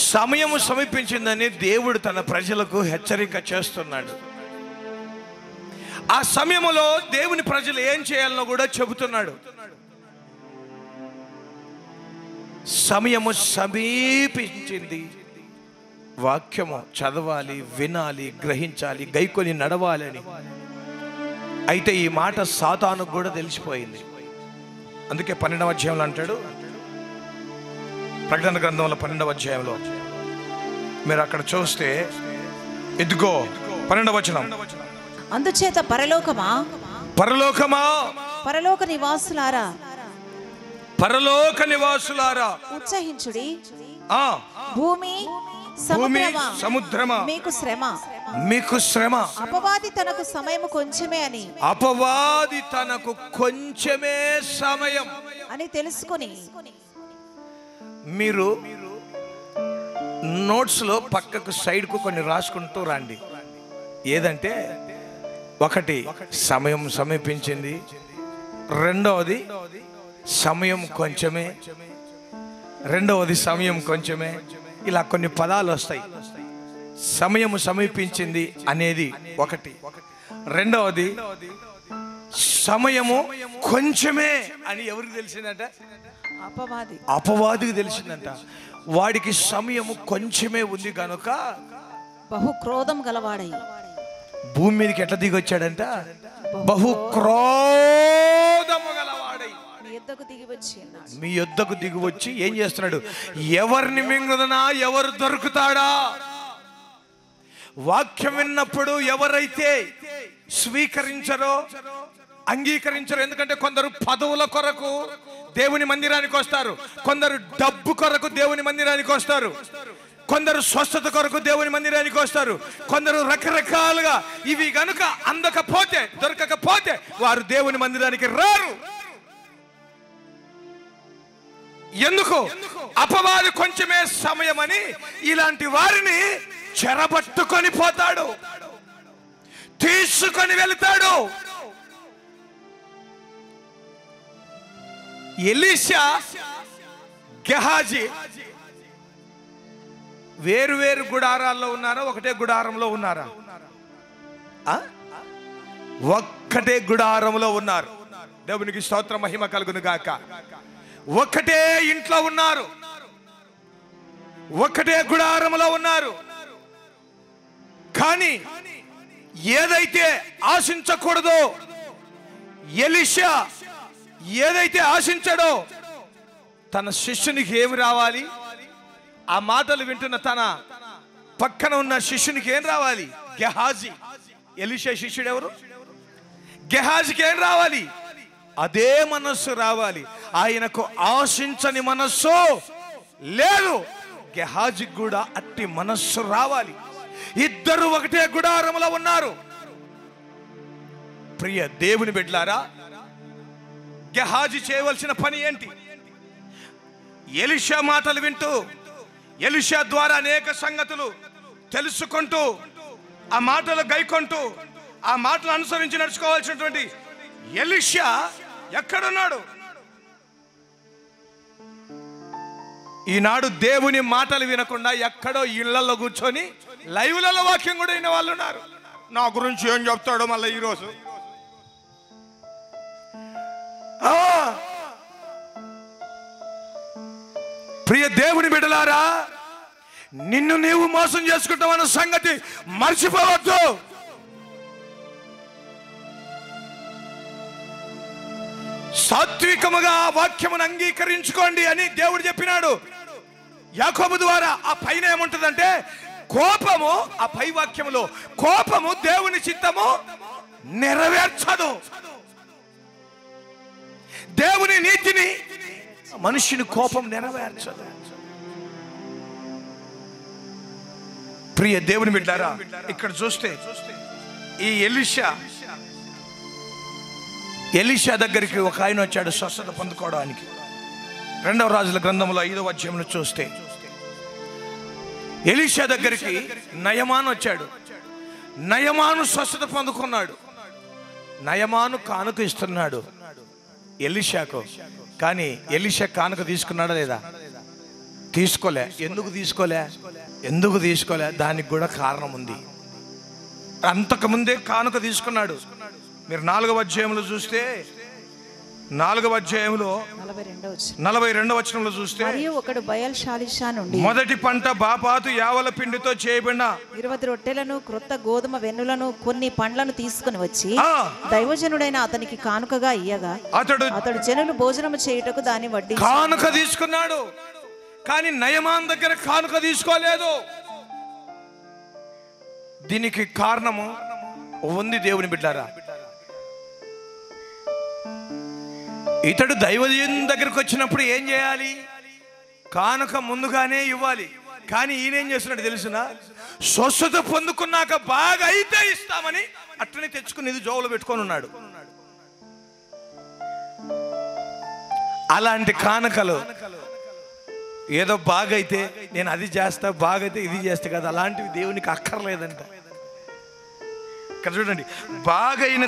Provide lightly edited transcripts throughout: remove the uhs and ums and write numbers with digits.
సమయము సమీపించిందని దేవుడు తన ప్రజలకు హెచ్చరిక చేస్తున్నాడు. ఆ సమయములో దేవుని ప్రజలు ఏం చేయాలనో కూడా చెబుతున్నాడు. సమయము సమీపించింది, వాక్యము చదవాలి, వినాలి, గ్రహించాలి, గైకొని నడవాలని. అయితే ఈ మాట సాతానుకు కూడా తెలిసిపోయింది. అందుకే 12వ అధ్యాయంలో అంటాడు, ప్రకటన గ్రంథంలో 12వ అధ్యాయంలో మీరు అక్కడ చూస్తే, ఇదిగో 12వ వచనం, అందుచేత పరలోకమా పరలోక నివాసులారా ఉత్సహించుడి, భూమి సముద్రమా మీకు శ్రమ, అపవాది తనకు సమయము కొంచెమే అని సమయం అని తెలుసుకొని మీరు నోట్స్లో పక్కకు సైడ్కు కొన్ని రాసుకుంటూ రండి. ఏదంటే, ఒకటి సమయం సమీపించింది, రెండవది సమయం కొంచెమే, రెండవది సమయం కొంచెమే, ఇలా కొన్ని పదాలు వస్తాయి. సమయం సమీపించింది అనేది ఒకటి, రెండవది సమయము కొంచెమే అని ఎవరికి తెలిసిందంట? అపవాదికి తెలిసిందంట. వాడికి సమయము కొంచెమే ఉంది కనుక బహు క్రోధం గలవాడై భూమి మీదకి ఎట్లా దిగొచ్చాడంట? బహు క్రోధము గలవాడై మీ యొద్దకు దిగివచ్చి ఏం చేస్తున్నాడు? ఎవరిని మింగుదనా, ఎవరు దొరుకుతాడా? వాక్యం విన్నప్పుడు ఎవరైతే స్వీకరించరో, అంగీకరించరు. ఎందుకంటే కొందరు పదవుల కొరకు దేవుని మందిరానికి వస్తారు, కొందరు డబ్బు కొరకు దేవుని మందిరానికి వస్తారు, కొందరు స్వస్థత కొరకు దేవుని మందిరానికి వస్తారు, కొందరు రకరకాలుగా. ఇవి గనుక అందకపోతే, దొరకకపోతే వారు దేవుని మందిరానికి రారు. ఎందుకు? అపవాది కొంచెమే సమయమని ఇలాంటి వారిని చెరబట్టుకొని పోతాడు, తీసుకొని వెళ్తాడు. ఎలీషా, గెహాజీ వేరు వేరు గుడారాల్లో ఉన్నారా? ఒకటే గుడారంలో ఉన్నారా? ఒక్కటే గుడారంలో ఉన్నారు. దేవునికి స్తోత్ర మహిమ కలుగును గాక. ఒక్కటే ఇంట్లో ఉన్నారు, ఒక్కటే గుడారంలో ఉన్నారు. కానీ ఏదైతే ఆశించకూడదో, ఎలీషా ఏదైతే ఆశించాడో, తన శిష్యునికి ఏమి రావాలి? ఆ మాటలు వింటున్న తన పక్కన ఉన్న శిష్యునికి ఏం రావాలి? గెహాజీ. ఎలీషా శిష్యుడు ఎవరు? గెహాజీకి ఏం రావాలి? అదే మనస్సు రావాలి. ఆయనకు ఆశించని మనస్సు లేదు, గెహాజీకి కూడా అట్టి మనస్సు రావాలి. ఇద్దరు ఒకటే గుడారంలో ఉన్నారు. ప్రియ దేవుని బిడ్డలారా, గెహాజీ చేయవలసిన పని ఏంటి? ఎలీషా మాటలు వింటూ, ఎలీషా ద్వారా అనేక సంగతులు తెలుసుకుంటూ, ఆ మాటలు గైకొంటూ, ఆ మాటలు అనుసరించి నడుచుకోవాల్సినటువంటి ఎలీషా ఎక్కడున్నాడు? ఈనాడు దేవుని మాటలు వినకుండా ఎక్కడో ఇళ్లలో కూర్చొని లైవ్లలో వాక్యం కూడా వినే వాళ్ళు ఉన్నారు. నా గురించి ఏం చెప్తాడో మళ్ళీ ఈరోజు. ప్రియ దేవుని బిడ్డలారా, నిన్ను నీవు మోసం చేసుకుంటావన్న సంగతి మర్చిపోవద్దు. సాత్వికముగా వాక్యమును అంగీకరించుకోండి అని దేవుడు చెప్పినాడు యాకోబు ద్వారా. ఆ పైన ఏముంటుందంటే కోపము, ఆ పై వాక్యములో కోపము దేవుని చిత్తము నెరవేర్చదు. దేవుని నీతిని మనుషుని కోపం నెరవేర్చదు. ప్రియ దేవుని బిడ్డారా, ఇక్కడ చూస్తే ఈ ఎలీషా దగ్గరికి ఒక ఆయన వచ్చాడు స్వస్థత పొందుకోవడానికి. 2వ రాజుల గ్రంథంలో 5వ అధ్యాయంలో చూస్తే ఎలీషా దగ్గరికి నయమాను వచ్చాడు. నయమాను స్వస్థత పొందుకున్నాడు. నయమాను కానుక ఇస్తున్నాడు ఎలీషాకు. కానీ ఎలీషా కానుక తీసుకున్నాడా లేదా? తీసుకోలే. ఎందుకు తీసుకోలే? దానికి కూడా కారణం ఉంది. అంతకుముందే కానుక తీసుకున్నాడు. మీరు 4వ అధ్యాయంలో చూస్తే 4వ అధ్యాయంలో 42వ వచనంలో చూస్తే, మరియు ఒకడు బయల్ షాలిషా నుండి మొదటి పంట బాపాతు యావల పిండితో చేయబడిన 20 రొట్టెలను క్రొత్త గోధుమ వెన్నులను కొన్ని పండ్లను తీసుకుని వచ్చి దైవజనుడైన అతనికి కానుకగా ఇయ్యగా అతడు జనులు భోజనము చేయుటకు దాన్ని వడ్డీ కానుక తీసుకున్నాడు. కానీ నయమాన్ దగ్గర కానుక తీసుకోలేదు. దీనికి కారణము ఉంది. దేవుని బిడ్డారా, ఇతడు దైవజనుని దగ్గరకు వచ్చినప్పుడు ఏం చేయాలి? కానుక ముందుగానే ఇవ్వాలి. కానీ ఈయనేం చేస్తున్నాడు తెలుసునా? స్వస్థత పొందుకున్నాక బాగా అయితే ఇస్తామని అట్లనే తెచ్చుకుని ఇది జోబులో పెట్టుకొని ఉన్నాడు. అలాంటి కానుకలు ఏదో బాగైతే నేను అది చేస్తా, బాగైతే ఇది చేస్తా కదా, అలాంటివి దేవునికి అక్కర్లేదంట. ఇక్కడ చూడండి, బాగైన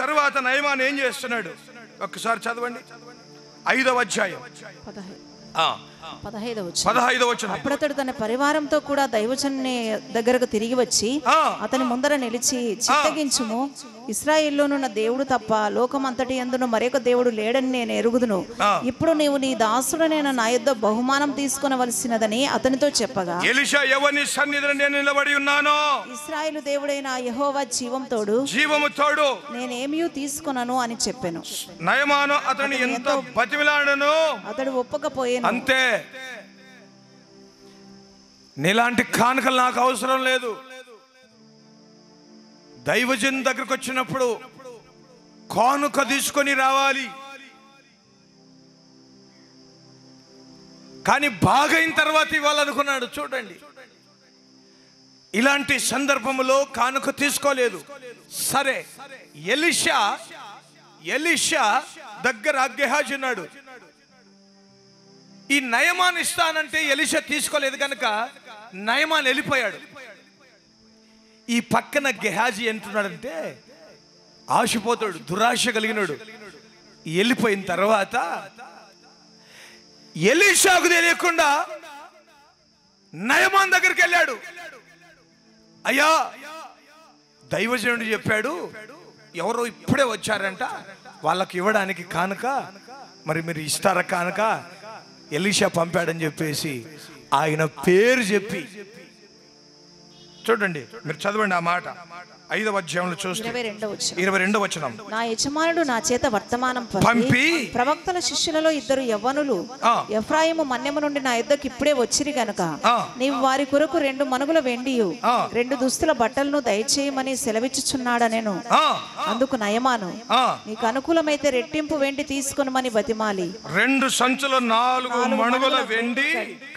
తర్వాత నయమాన్ ఏం చేస్తున్నాడు? ఒక్కసారి చదవండి 5వ అధ్యాయం 15వ వచనం. అప్పుడు అతడు తన పరివారంతో కూడా దైవజనుని దగ్గరకు తిరిగి వచ్చి అతని ముందర నిలిచి, చిత్తగించుము, ఇశ్రాయేలులోనున్న దేవుడు తప్ప లోకమంతటి యందును మరొక దేవుడు లేడని నేను ఎరుగుదును. ఇప్పుడు నీవు నీ దాసుడనైన నా యొద్ద బహుమానం తీసుకొనవలసినదని అతనితో చెప్పగా, ఎలీషా ఎవని సన్నిధిలో నేను నిలబడి ఉన్నానో ఇశ్రాయేలు దేవుడైన యెహోవా జీవము తోడు నేనేమీ తీసుకొనను అని చెప్పెను. నయమాను అతని ఎంత బతిమిలాడను, అతడు ఒప్పకపోయేను. అంతే. నీలాంటి కానుకలు నాకు అవసరం లేదు. దైవజన్ దగ్గరకు వచ్చినప్పుడు కానుక తీసుకొని రావాలి. కానీ బాగైన తర్వాత ఇవ్వాలనుకున్నాడు. చూడండి, ఇలాంటి సందర్భంలో కానుక తీసుకోలేదు. సరే, ఎలీషా దగ్గర గెహాజీ ఉన్నాడు. ఈ నయమాన్ ఇస్తానంటే ఎలీషా తీసుకోలేదు కనుక నయమాన్ వెళ్ళిపోయాడు. ఈ పక్కన గెహాజీ అంటున్నాడంటే ఆశపోతాడు, దురాశ కలిగినాడు. వెళ్ళిపోయిన తర్వాత ఎలీషాకు తెలియకుండా నయమాన్ దగ్గరికి వెళ్ళాడు. అయ్యా, దైవజనుడు చెప్పాడు, ఎవరో ఇప్పుడే వచ్చారంట, వాళ్ళకి ఇవ్వడానికి కానుక, మరి మీరు ఇస్తారా కానుక? ఎలీషా పంపాడని చెప్పేసి ఆయన పేరు చెప్పి, చూడండి, మీరు చదవండి ఆ మాట 5వ అధ్యాయంలో చూస్తే 22వ వచనం. నా యజమానుడు నా చేత వర్తమానం పంపి ప్రవక్తల శిష్యులలో 2 యవ్వనులు ఎఫ్రాయిము మన్యము నుండి నా యొద్దకు ఇప్పుడే వచ్చిరి గనుక నీవు వారి కొరకు 2 మనుగుల వెండియు 2 దుస్తుల బట్టలను దయచేయమని సెలవిచ్చుచున్నాడనెను. అందుకు నయమాను, నీకు అనుకూలమైతే రెట్టింపు వెండి తీసుకొనమని బతిమాలి 2 సంచులు 4 మణుగుల వెండి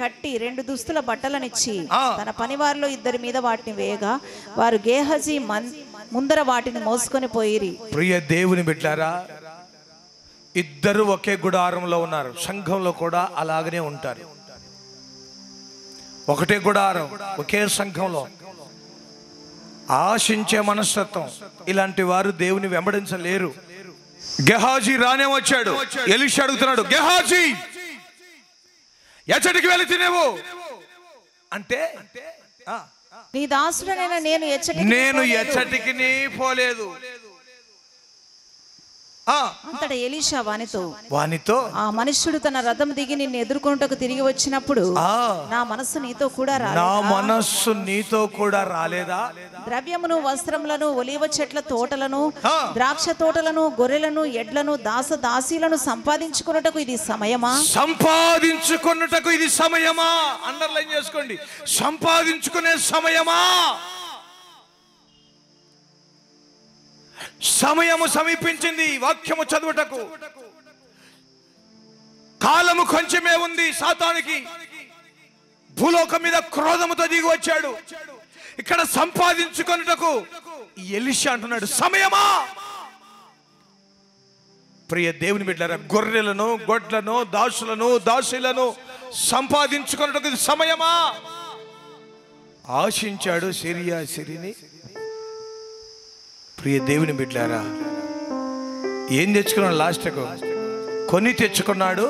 కట్టి 2 దుస్తుల బట్టలనిచ్చి తన పనివారిలో 2 మీద వాటిని వేయగా వారు గేహజీ ముందర వాటిని మోసుకొని పోయిరి. ప్రియ దేవుని బిడ్డారా, ఇద్దరు ఒకే గుడారంలో ఉన్నారు. సంఘంలో కూడా అలాగనే ఉంటారు. ఒకటే గుడారం, ఒకే సంఘంలో ఆశించే మనస్తత్వం. ఇలాంటి వారు దేవుని వెంబడించలేరు. గెహాజీ రానే వచ్చాడు. ఎలీషా అడుగుతున్నాడు, గెహాజీ ఎచ్చటికి వెళితేనేవు అంటే, నీ దాసుడనైన నేను ఎచ్చటికి పోలేదు. అంతటా ఎలీషా వానితో ఆ మనుష్యుడు తన రథం దిగి నిన్ను ఎదుర్కొనుటకు తిరిగి వచ్చినప్పుడు నా మనస్సు నీతో కూడా రాలేదా? ద్రవ్యమును, వస్త్రములను, ఒలీవ చెట్ల తోటలను, ద్రాక్ష తోటలను, గొర్రెలను, ఎడ్లను, దాసీలను సంపాదించుకున్నటకు ఇది సమయమా? అండర్లైన్ చేసుకోండి, సంపాదించుకునే సమయమా? సమయము సమీపించింది వాక్యము చదువుటకు. కాలము కొంచెమే ఉంది. సాతానికి భూలోకం మీద క్రోధముతో దిగి వచ్చాడు. ఇక్కడ సంపాదించుకొనుటకు ఎలీషా అంటున్నాడు, సమయమా? ప్రియ దేవుని బిడ్డలారా, గొర్రెలను, గొడ్లను, దాసులను సంపాదించుకొనుటకు ఇది సమయమా? ఆశించాడు సిరిని. ప్రియ దేవుని బిడ్డలారా, ఏం తెచ్చుకున్నాడు? లాస్ట్కు కొని తెచ్చుకున్నాడు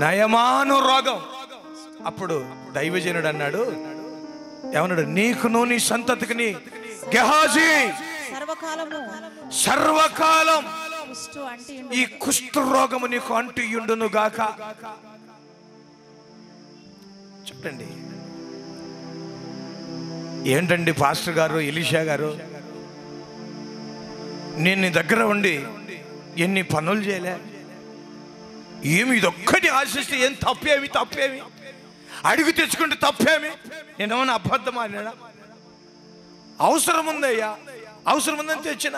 నయమాను రోగం. అప్పుడు దైవజనుడు అన్నాడు, ఏమన్నాడు? నీకును నీ సంతతికి గెహాజీ సర్వకాలం ఈ కుష్ఠ రోగము నీకు అంటియుండును గాక. చెప్పండి, ఏంటండి పాస్టర్ గారు, ఎలీషా గారు, నేను నీ దగ్గర ఉండి ఎన్ని పనులు చేయలే, ఏమి ఇదొక్కటి ఆశిస్తే ఏం తప్పేమి అడిగి తెచ్చుకుంటే తప్పేమి, నేనేమన్నా అబద్ధం అన్నాడా? అవసరం ఉందయ్యా, అవసరం ఉందని తెచ్చిన.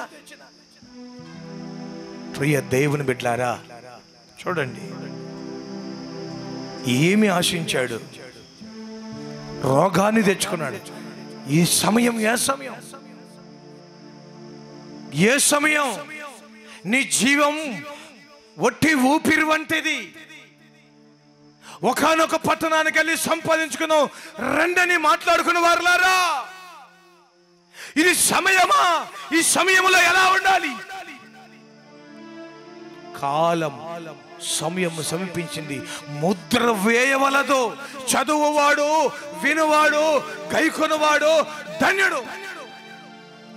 ప్రియ దేవుని బిడ్డలారా, చూడండి, ఏమి ఆశించాడు? రోగాన్ని తెచ్చుకున్నాడు. ఈ సమయం ఏ సమయం నీ జీవం ఒట్టి ఊపిరి వంటిది. ఒకానొక పట్టణానికి వెళ్ళి సంపాదించుకున్నావు రెండని మాట్లాడుకున్న వారులారా, ఇది సమయమా? ఈ సమయంలో ఎలా ఉండాలి? కాలం సమయం సమీపించింది. ముద్ర వేయవలదు. చదువువాడు, వినువాడు, గైకొనువాడు ధన్యుడు.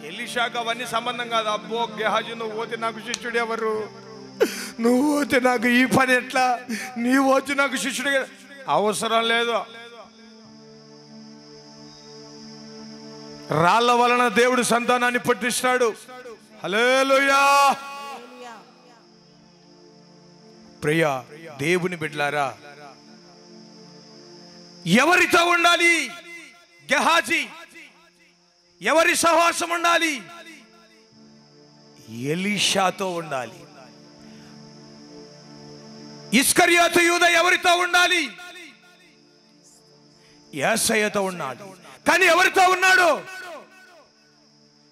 ఎలీషాకు అవన్నీ సంబంధం కాదు. అబ్బో గెహాజీ, నువ్వు పోతే నాకు శిష్యుడు ఎవరు? నువ్వు పోతే నాకు ఈ పని ఎట్లా? నీవు వచ్చి నాకు శిష్యుడు అవసరం లేదు. రాళ్ల వలన దేవుడు సంతానాన్ని పుట్టిస్తాడు. హల్లెలూయా. ప్రియ దేవుని బిడ్డలారా, ఎవరితో ఉండాలి గెహాజీ? ఎవరి సహవాసం ఉండాలి? ఎలీషాతో ఉండాలి. ఇస్కరియోతు యూదా ఎవరితో ఉండాలి? యేసయ్యతో ఉన్నాడు. కానీ ఎవరితో ఉన్నాడు?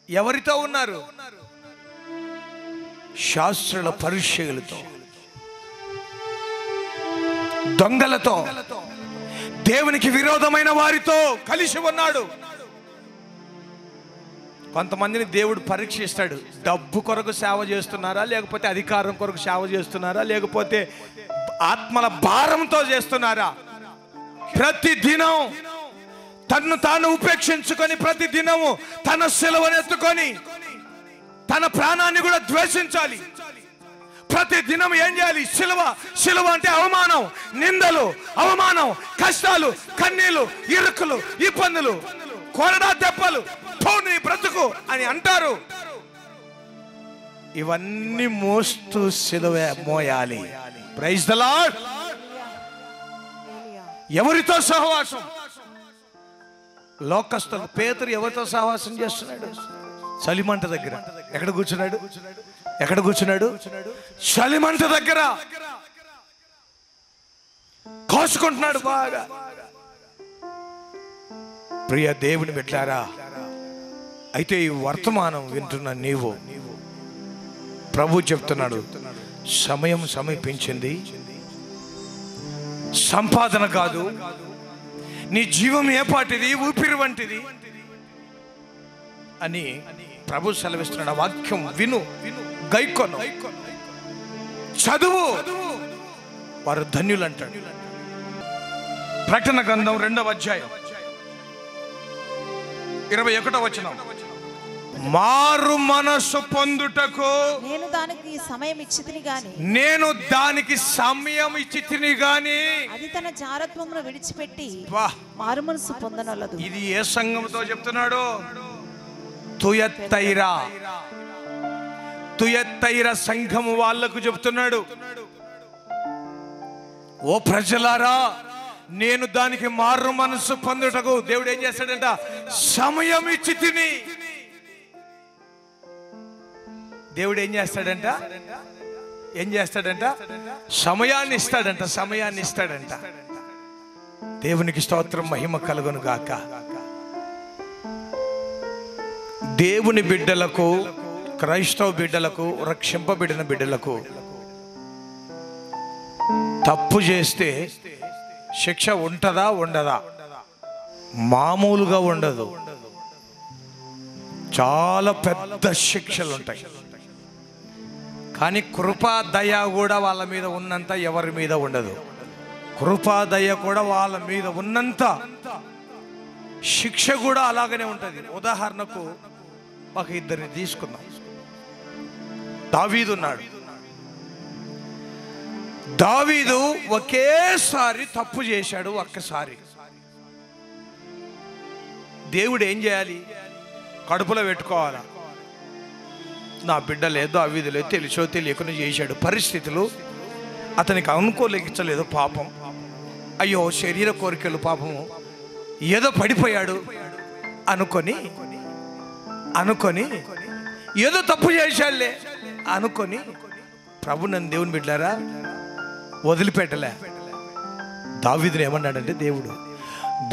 ఎవరితో ఉన్నారు? శాస్త్రుల పరిచయులతో, దొంగలతో, దేవునికి విరోధమైన వారితో కలిసి ఉన్నాడు. కొంతమందిని దేవుడు పరీక్షిస్తాడు. డబ్బు కొరకు సేవ చేస్తున్నారా, లేకపోతే అధికారం కొరకు సేవ చేస్తున్నారా, లేకపోతే ఆత్మల భారంతో చేస్తున్నారా? ప్రతి దినం తన్ను తాను ఉపేక్షించుకొని, ప్రతి దినము తన సిలువనెత్తుకొని తన ప్రాణాన్ని కూడా ద్వేషించాలి. ప్రతి దినం ఏం చేయాలి? సిలువ అంటే అవమానం, నిందలు, అవమానం, కష్టాలు, కన్నీళ్లు, ఇరుకులు, ఇబ్బందులు, కొరడా దెబ్బలు, నీ బ్రతుకు అని అంటారు. ఇవన్నీ మోస్తూ సిలువ మోయాలి. Praise the lord. ఎవరితో సహవాసం? లోకస్తులు. పేతురు ఎవరితో సహవాసం చేస్తున్నాడు? చలిమంట దగ్గర. ఎక్కడ కూర్చున్నాడు? చలిమంట దగ్గర కోసుకుంటున్నాడు బాగా. ప్రియ దేవుని బిడ్డలారా, అయితే ఈ వర్తమానం వింటున్న నీవు, ప్రభు చెప్తున్నాడు, సమయం సమీపించింది. సంపాదన కాదు, నీ జీవం ఏపాటిది, ఊపిరి వంటిది అని ప్రభు సెలవిస్తున్నాడు. ఆ వాక్యం విను, గైకొను, చదువు, వారు ధన్యులు అంటాడు. ప్రకటన గ్రంథం 2వ అధ్యాయం 21వ వచనం. మారు మనస్సు పొందుటకు నేను దానికి సమయం ఇచ్చితిని గాని అది తన జారత్వమును విడిచిపెట్టి మారు మనస్సు పొందనొల్లదు. ఇది ఏ సంఘంతో చెప్తున్నాడు? తుయత్తైర సంఘం వాళ్లకు చెప్తున్నాడు. ఓ ప్రజలారా, నేను దానికి మారు మనస్సు పొందుటకు దేవుడు ఏం చేస్తాడంట? సమయం ఇచ్చి తిని. దేవుడు ఏం చేస్తాడంట? సమయాన్ని ఇస్తాడంట. దేవునికి స్తోత్రం, మహిమ కలుగును గాక. దేవుని బిడ్డలకు, క్రైస్తవ బిడ్డలకు, రక్షింపబడిన బిడ్డలకు తప్పు చేస్తే శిక్ష ఉంటదా? ఉండదా? మామూలుగా ఉండదు. చాలా పెద్ద శిక్షలు ఉంటాయి. కానీ కృపా దయ కూడా వాళ్ళ మీద ఉన్నంత ఎవరి మీద ఉండదు. కృపా దయ కూడా వాళ్ళ మీద ఉన్నంత శిక్ష కూడా అలాగనే ఉంటుంది. ఉదాహరణకు ఒక ఇద్దరిని తీసుకుందాం. దావీదు ఉన్నాడు. దావీదు ఒకేసారి తప్పు చేశాడు. ఒక్కసారి దేవుడు ఏం చేయాలి? కడుపులో పెట్టుకోవాలా? నా బిడ్డ లేదు, దావీదు లేదు, తెలిసో తెలియకుండా చేశాడు. పరిస్థితులు అతనికి అనుకోలేకించలేదు. పాపం, అయ్యో శరీర కోరికలు, పాపము ఏదో పడిపోయాడు అనుకొని ఏదో తప్పు చేశాడులే అనుకొని ప్రభు నన్ను దేవుని బిడ్డారా వదిలిపెట్టలే. దావీదుని ఏమన్నాడంటే దేవుడు,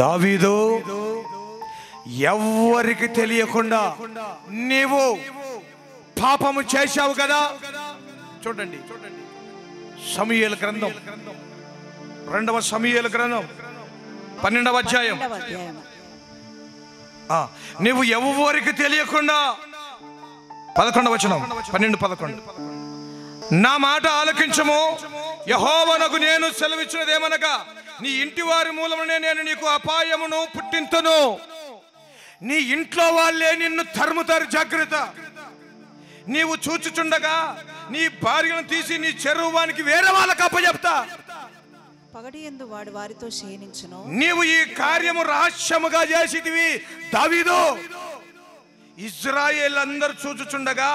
దావీదు ఎవ్వరికి తెలియకుండా నీవు పాపము చేశావు కదా. చూడండి సమూయేలు గ్రంథం, 2వ సమూయేలు గ్రంథం 12వ అధ్యాయం. నీవు ఎవ్వరికి తెలియకుండా 11వ వచనం, 12:11 నా మాట ఆలకించము, యెహోవానగు నేను సెలవిచ్చినదేమనగా నీ ఇంటి వారి మూలమునే నేను నీకు అపాయమును పుట్టింతును. నీ ఇంట్లో వాళ్ళే నిన్ను తరుముతారు, జాగ్రత్త. నీవు చూచుచుండగా నీ భార్యను తీసి నీ చెరువానికి వేరే వాళ్ళకి అప్పచెప్తా. పగటియందు వాడు వారితో శయనించును. నీవు ఈ కార్యము రహస్యముగా చేసితివి దావీదు. ఇశ్రాయేలు అందరూ చూచుచుండగా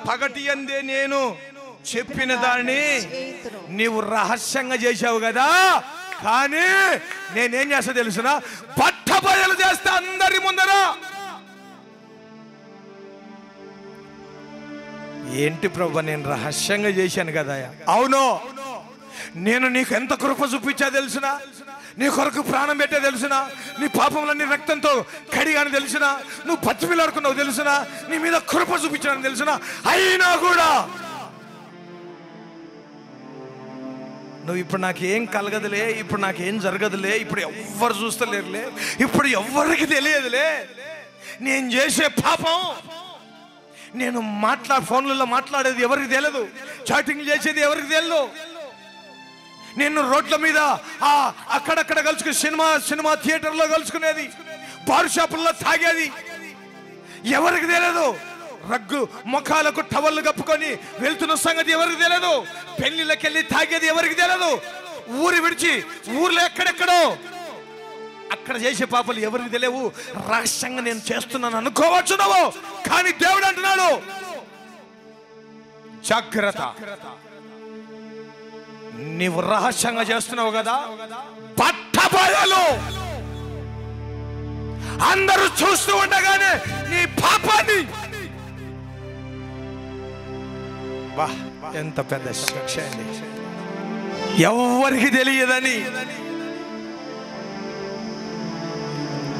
పగటియందే నేను చెప్పిన దాన్ని నీవు రహస్యంగా చేశావు కదా. కానీ నేనేం చేస్తా తెలుసునా? బట్టబయలు చేస్తా అందరి ముందర. ఏంటి ప్రభు, నేను రహస్యంగా చేశాను కదా. అవును, నేను నీకు ఎంత కృప చూపించా తెలుసునా? నీ కొరకు ప్రాణం పెట్టే తెలుసునా? నీ పాపములన్నీ రక్తంతో కడిగాను తెలుసునా? నువ్వు పచ్చిపిల్లాడుకున్నావు తెలుసునా? నీ మీద కృప చూపించాను తెలుసునా? అయినా కూడా నువ్వు ఇప్పుడు నాకేం కలగదులే, ఇప్పుడు నాకేం జరగదులే, ఇప్పుడు ఎవ్వరు చూస్తలేరులే, ఇప్పుడు ఎవ్వరికి తెలియదులే నేను చేసే పాపం. నేను ఫోన్లలో మాట్లాడేది ఎవరికి తెలియదు, చాటింగ్ చేసేది ఎవరికి తెలియదు. నేను రోడ్ల మీద అక్కడక్కడ కలుసుకుని సినిమా థియేటర్లో కలుసుకునేది, బార్ షాపుల్లో తాగేది ఎవరికి తెలియదు. రగ్గు ముఖాలకు టవళ్ళు కప్పుకొని వెళ్తున్న సంగతి ఎవరికి తెలియదు. పెళ్లిళ్ళకి వెళ్ళి తాగేది ఎవరికి తెలియదు. ఊరు విడిచి ఊర్లో ఎక్కడెక్కడో అక్కడ చేసే పాపలు ఎవరికి తెలియవు. రహస్యంగా నేను చేస్తున్నాను అనుకోవచ్చు నువ్వు, కానీ దేవుడు అంటున్నాడు జాగ్రత్త. నీవు రహస్యంగా చేస్తున్నావు కదా, బట్టబయలు అందరూ చూస్తూ ఉండగానే నీ పాపాన్ని. ఎంత పెద్ద శిక్ష అండి, ఎవరికి తెలియదని.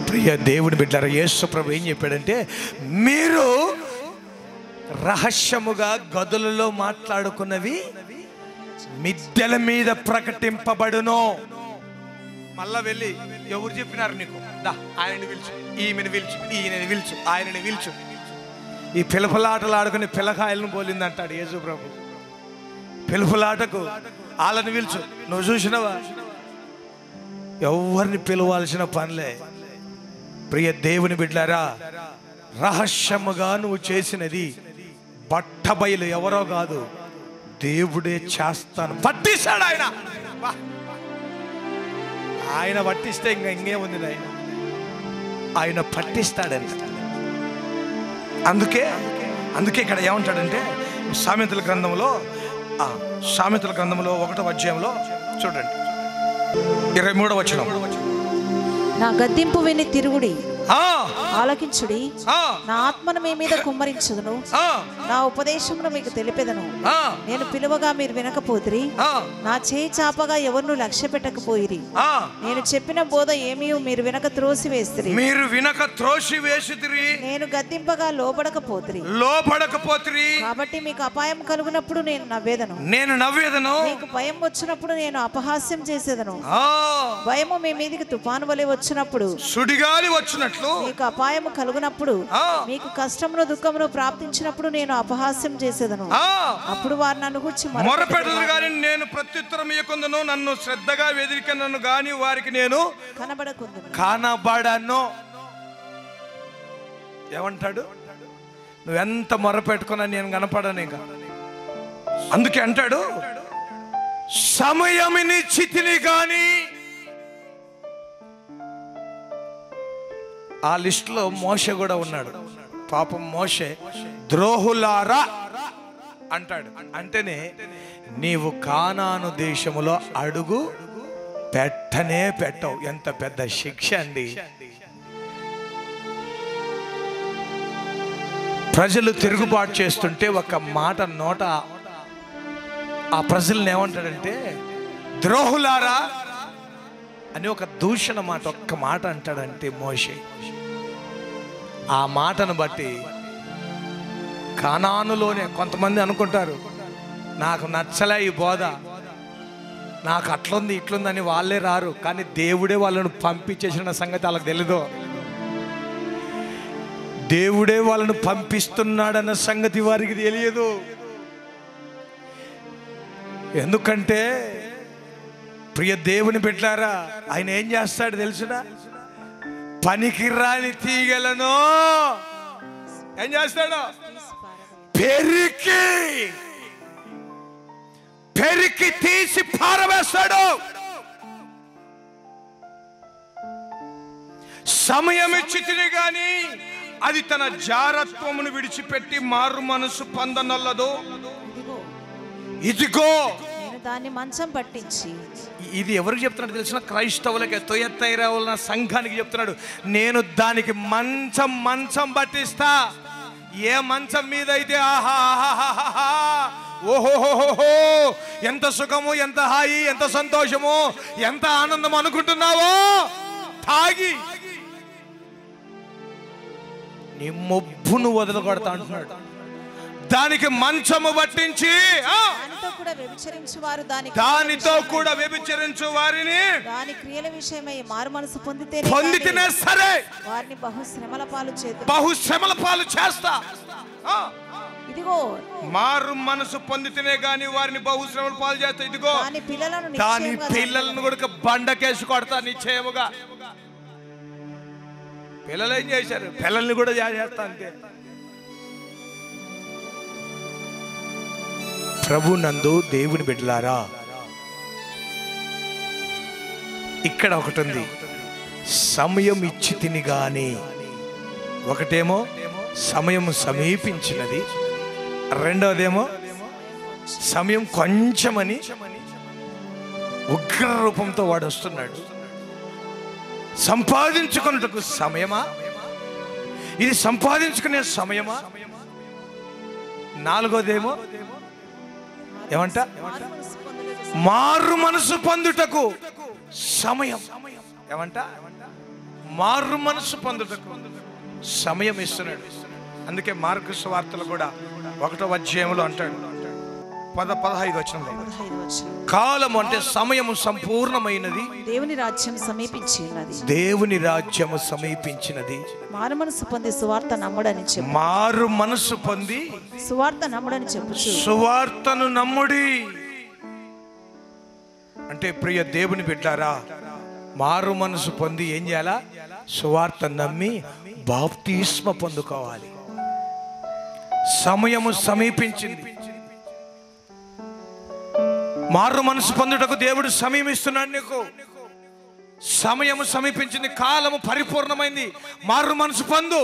ప్రియ దేవుని బిడ్డలారా, యేసు ప్రభు ఏం చెప్పాడంటే, మీరు రహస్యముగా గదులలో మాట్లాడుకున్నవి మిద్దెల మీద ప్రకటింపబడును. మళ్ళా వెళ్ళి ఎవరు చెప్పినారు నీకు? దా ఆయనని పిలుచు, ఈమెను పిలుచు, ఈయనని పిలుచు, ఆయనని పిలుచు. ఈ పిలుపులాటలు ఆడుకుని పిల్లకాయలను పోలిందంటాడు యేసు ప్రభు. పిలుపులాటకు వాళ్ళని పిలుచు. నువ్వు చూసినవా? ఎవరిని పిలవాల్సిన పనిలే. ప్రియ దేవుని బిడ్డలారా, రహస్యముగా నువ్వు చేసినది బట్టబయలు ఎవరో కాదు, దేవుడే చేస్తాను. పట్టిస్తాడు ఆయన. ఆయన పట్టిస్తే ఇంకేముంది, ఆయన పట్టిస్తాడంట. అందుకే ఇక్కడ ఏమంటాడంటే సామెతల గ్రంథంలో 1వ అధ్యాయంలో చూడండి 23వ వచనం. నా గద్దింపు విని తిరుగుడి, ఆలకించుడి, నా ఆత్మను మీ మీద కుమ్మరించుదును, నా ఉపదేశమును మీకు తెలిపెదను. నేను పిలువగా మీరు వినకపోతిరి, నా చేయి చాపగా ఎవరిను లక్ష్య పెట్టకపోయిరి. నేను చెప్పిన బోధ ఏమీ మీరు వినక త్రోసివేసిరి. నేను గద్దింపగా లోబడకపోతిరి. కాబట్టి మీకు అపాయం కలుగునప్పుడు నేను నవ్వేదను, మీకు భయం వచ్చినప్పుడు నేను అపహాస్యం చేసేదను. భయము మీ మీదికి తుఫాను వలె వచ్చినప్పుడు, సుడిగాలి వచ్చినట్లు మీకు అపాయం అపాయము కలుగునప్పుడు మీకు కష్టమును దుఃఖమును ప్రాప్తించినప్పుడు నేను అపహాస్యం చేసేదను. అప్పుడు వారు నన్ను గురించి మొరపెట్టదు గాని నేను ప్రత్యుత్తరం ఇయ్యకుందును, నన్ను శ్రద్ధగా వెదిరికనను గాని వారికి నేను కనబడను. ఏమంటాడు? నువ్వెంత మొరపెట్టుకున్నా నేను కనపడను ఇంకా. అందుకే అంటాడు, సమయమినిచ్చితిని గాని. ఆ లిస్టులో మోషే కూడా ఉన్నాడు. పాపం మోషే ద్రోహులారా అంటాడు. అంటేనే నీవు కానాను దేశములో అడుగు పెట్టనే పెట్టవు. ఎంత పెద్ద శిక్ష అండి. ప్రజలు తిరుగుబాటు చేస్తుంటే ఒక మాట నోట ఆ ప్రజల్ని ఏమంటాడంటే ద్రోహులారా అని ఒక దూషణ మాట, ఒక్క మాట అంటాడంటే మోషే. ఆ మాటను బట్టి కానానులోనే కొంతమంది అనుకుంటారు, నాకు నచ్చలే ఈ బోధ, నాకు అట్లుంది ఇట్లుందని వాళ్ళే రారు. కానీ దేవుడే వాళ్ళను పంపించేసిన సంగతి వాళ్ళకి తెలీదు. దేవుడే వాళ్ళను పంపిస్తున్నాడన్న సంగతి వారికి తెలియదు. ఎందుకంటే ప్రియ దేవుని బిడ్డలారా, ఆయన ఏం చేస్తాడు తెలుసునా? పనికిరాని తీగలను ఏం చేస్తాడు? పెరికి తీసి పారవేస్తాడు. సమయం ఇచ్చితిని గాని అది తన జారత్వమును విడిచిపెట్టి మారు మనసు పొందనల్లదు. ఇదిగో దాన్ని మంచం పట్టించి. ఇది ఎవరికి చెప్తున్నాడు తెలిసిన? క్రైస్తవులకి, తొయత్తైరవుల సంఘానికి చెప్తున్నాడు. నేను దానికి మంచం పట్టిస్తా. ఏ మంచం మీద అయితే ఆహాహాహా ఓహోహోహో ఎంత సుఖము, ఎంత హాయి, ఎంత సంతోషము, ఎంత ఆనందం అనుకుంటున్నావో తాగి నీ మొబ్బును వదలగొడతా అంటున్నాడు. దానికి మంచము పట్టించి దానితో కూడా వ్యభిచరించు వారిని దాని క్రియల విషయమై మారు మనసు పొందితేనే సరే వారిని బహుశ్రమల పాలు చేస్తా. ఇదిగో మారు మనసు పొందితేనే గాని వారిని బహుశ్రమల పాలు చేస్తా. ఇదిగో దాని పిల్లలను కూడా బండకేసి కొడతా నిశ్చయముగా. పిల్లలు ఏం చేశారు? పిల్లల్ని కూడా చేస్తా అంతే. ప్రభు నందు దేవుని బిడ్డలారా, ఇక్కడ ఒకటి ఉంది, సమయం ఇచ్చి తిని గాని. ఒకటేమో సమయం సమీపించినది, రెండవదేమో సమయం కొంచెమని ఉగ్ర రూపంతో వాడు వస్తున్నాడు. సంపాదించుకున్నట్టుకు సమయమా? ఇది సంపాదించుకునే సమయమా? నాలుగోదేమో ఏమంట? మారు మనసు పొందుటకు సమయం. ఏమంట? మారు మనసు పొందుటకు సమయం ఇస్తున్నాడు. అందుకే మార్కు సువార్తలు కూడా 1వ అధ్యాయంలో అంటాడు 15 వచనంలో, కాలం అంటే సమయము సంపూర్ణమైనది, దేవుని రాజ్యం సమీపించినది, దేవుని రాజ్యము సమీపించినది. మారు మనసు పొంది సువార్త నమ్ముడని చెప్పు. మారు మనసు పొంది సువార్త నమ్ముడని చెప్పు. సువార్తను నమ్ముడి అంటే ప్రియ దేవుని బిడ్డారా, మారు మనసు పొంది ఏం చేయాలా? సువార్త నమ్మి బాప్తిస్మ పొందుకోవాలి. సమయము సమీపించింది. మారు మనసు పొందుటకు దేవుడు సమీపిస్తున్నాడు. నీకు సమయము సమీపించింది, కాలము పరిపూర్ణమైంది. మారు మనసు పొందు.